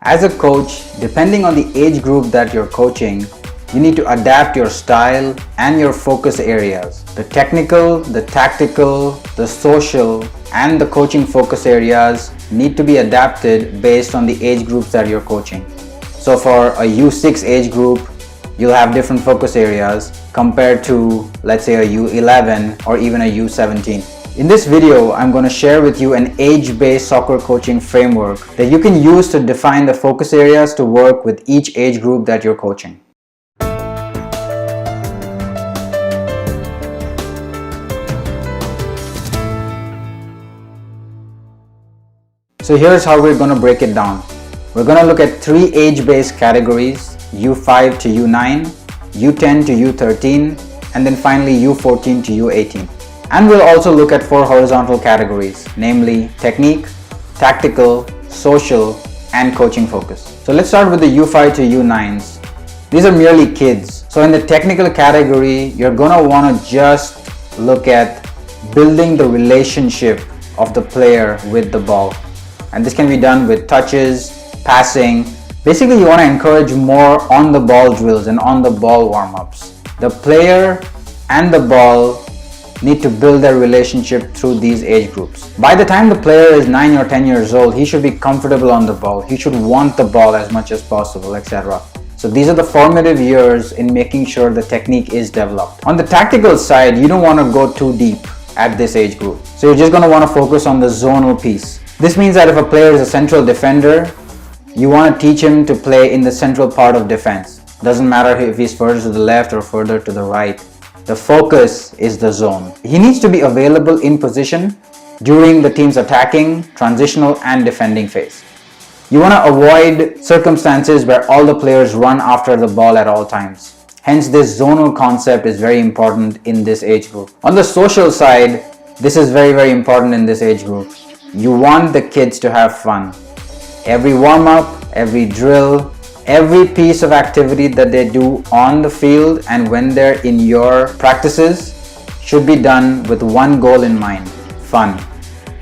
As a coach, depending on the age group that you're coaching, you need to adapt your style and your focus areas. The technical, the tactical, the social, and the coaching focus areas need to be adapted based on the age groups that you're coaching. So for a U6 age group, you'll have different focus areas compared to, let's say, a U11 or even a U17. In this video, I'm going to share with you an age-based soccer coaching framework that you can use to define the focus areas to work with each age group that you're coaching. So here's how we're going to break it down. We're going to look at three age-based categories: U5 to U9, U10 to U13, and then finally U14 to U18. And we'll also look at four horizontal categories, namely technique, tactical, social, and coaching focus. So let's start with the U5 to U9s. These are merely kids. So in the technical category, you're gonna wanna just look at building the relationship of the player with the ball. And this can be done with touches, passing. Basically, you wanna encourage more on the ball drills and on the ball warm-ups. The player and the ball need to build their relationship through these age groups. By the time the player is 9 or 10 years old, he should be comfortable on the ball. He should want the ball as much as possible, etc. So these are the formative years in making sure the technique is developed. On the tactical side, you don't want to go too deep at this age group. So you're just going to want to focus on the zonal piece. This means that if a player is a central defender, you want to teach him to play in the central part of defense. Doesn't matter if he's further to the left or further to the right. The focus is the zone. He needs to be available in position during the team's attacking, transitional, and defending phase. You want to avoid circumstances where all the players run after the ball at all times. Hence, this zonal concept is very important in this age group. On the social side, this is very, very important in this age group. You want the kids to have fun. Every warm-up, every drill, every piece of activity that they do on the field and when they're in your practices should be done with one goal in mind: fun.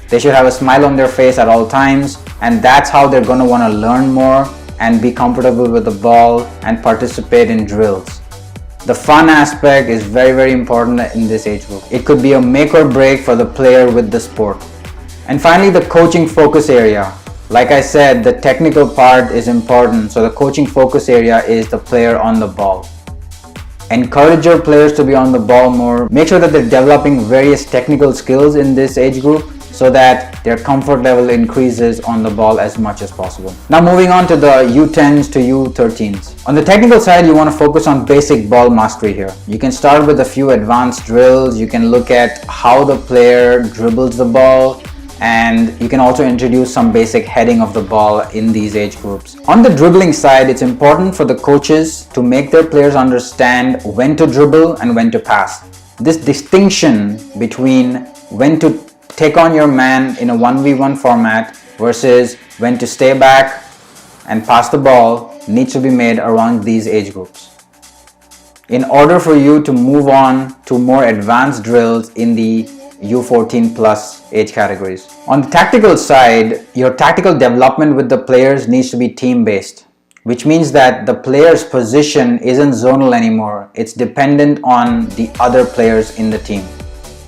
They should have a smile on their face at all times, and that's how they're going to want to learn more and be comfortable with the ball and participate in drills. The fun aspect is very, very important in this age group. It could be a make or break for the player with the sport. And finally, the coaching focus area. Like I said, the technical part is important, so the coaching focus area is the player on the ball. Encourage your players to be on the ball more. Make sure that they're developing various technical skills in this age group so that their comfort level increases on the ball as much as possible. Now moving on to the U10s to U13s. On the technical side, you want to focus on basic ball mastery here. You can start with a few advanced drills. You can look at how the player dribbles the ball, and you can also introduce some basic heading of the ball in these age groups. On the dribbling side, it's important for the coaches to make their players understand when to dribble and when to pass. This distinction between when to take on your man in a 1v1 format versus when to stay back and pass the ball needs to be made around these age groups, in order for you to move on to more advanced drills in the U14 plus age categories. On the tactical side, your tactical development with the players needs to be team-based, which means that the player's position isn't zonal anymore. It's dependent on the other players in the team.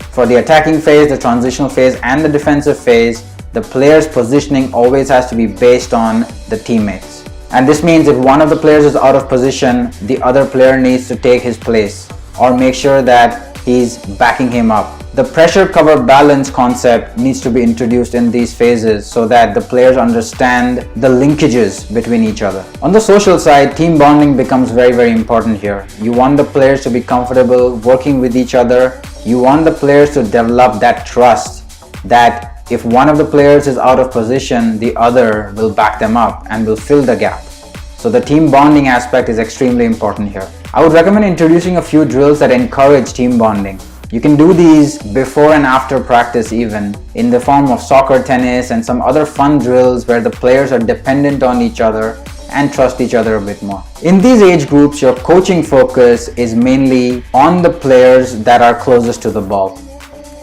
For the attacking phase, the transitional phase, and the defensive phase, the player's positioning always has to be based on the teammates. And this means if one of the players is out of position, the other player needs to take his place or make sure that he's backing him up. The pressure cover balance concept needs to be introduced in these phases so that the players understand the linkages between each other. On the social side, team bonding becomes very, very important here. You want the players to be comfortable working with each other. You want the players to develop that trust that if one of the players is out of position, the other will back them up and will fill the gap. So the team bonding aspect is extremely important here. I would recommend introducing a few drills that encourage team bonding. You can do these before and after practice even, in the form of soccer, tennis, and some other fun drills where the players are dependent on each other and trust each other a bit more. In these age groups, your coaching focus is mainly on the players that are closest to the ball.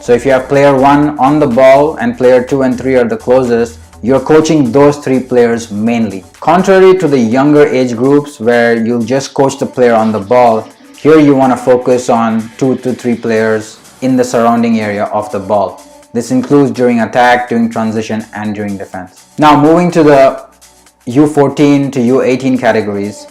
So if you have player 1 on the ball and player 2 and 3 are the closest, you're coaching those 3 players mainly. Contrary to the younger age groups where you'll just coach the player on the ball, here you want to focus on 2 to 3 players in the surrounding area of the ball. This includes during attack, during transition, and during defense. Now moving to the U14 to U18 categories.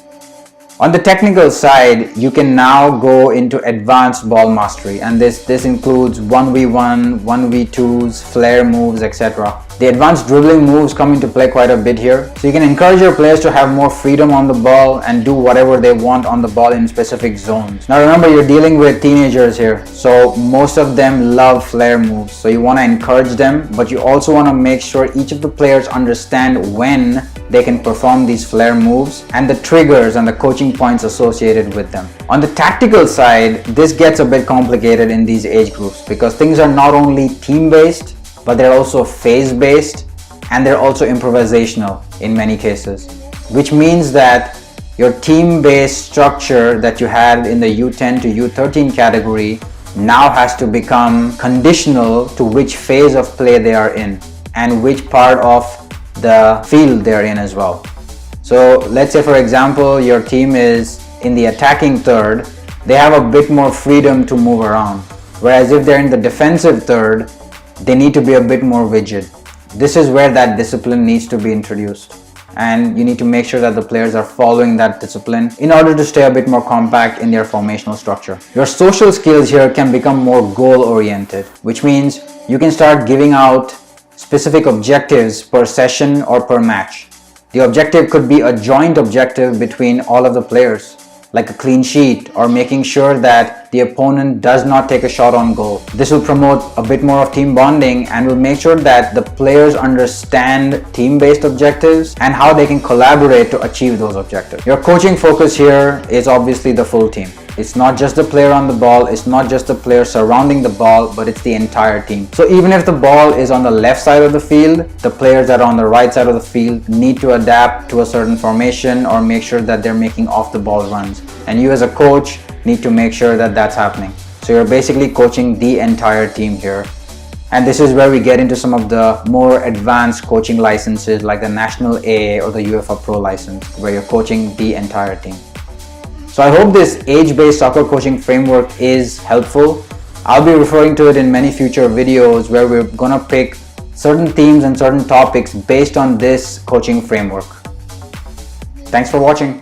On the technical side, you can now go into advanced ball mastery, and this includes 1v1, 1v2s, flare moves, etc. The advanced dribbling moves come into play quite a bit here. So you can encourage your players to have more freedom on the ball and do whatever they want on the ball in specific zones. Now remember, you're dealing with teenagers here, so most of them love flare moves. So you want to encourage them, but you also want to make sure each of the players understand when they can perform these flare moves and the triggers and the coaching points associated with them. On the tactical side, this gets a bit complicated in these age groups because things are not only team-based, but they're also phase-based, and they're also improvisational in many cases, which means that your team-based structure that you had in the U10 to U13 category now has to become conditional to which phase of play they are in and which part of the field they're in as well. So let's say, for example, your team is in the attacking third, they have a bit more freedom to move around. Whereas if they're in the defensive third, they need to be a bit more rigid. This is where that discipline needs to be introduced. And you need to make sure that the players are following that discipline in order to stay a bit more compact in their formational structure. Your social skills here can become more goal-oriented, which means you can start giving out specific objectives per session or per match. The objective could be a joint objective between all of the players, like a clean sheet or making sure that the opponent does not take a shot on goal. This will promote a bit more of team bonding and will make sure that the players understand team-based objectives and how they can collaborate to achieve those objectives. Your coaching focus here is obviously the full team. It's not just the player on the ball, it's not just the player surrounding the ball, but it's the entire team. So even if the ball is on the left side of the field, the players that are on the right side of the field need to adapt to a certain formation or make sure that they're making off the ball runs. And you as a coach need to make sure that that's happening. So you're basically coaching the entire team here. And this is where we get into some of the more advanced coaching licenses like the National A or the UEFA Pro license, where you're coaching the entire team. So I hope this age-based soccer coaching framework is helpful. I'll be referring to it in many future videos where we're gonna pick certain themes and certain topics based on this coaching framework. Thanks for watching.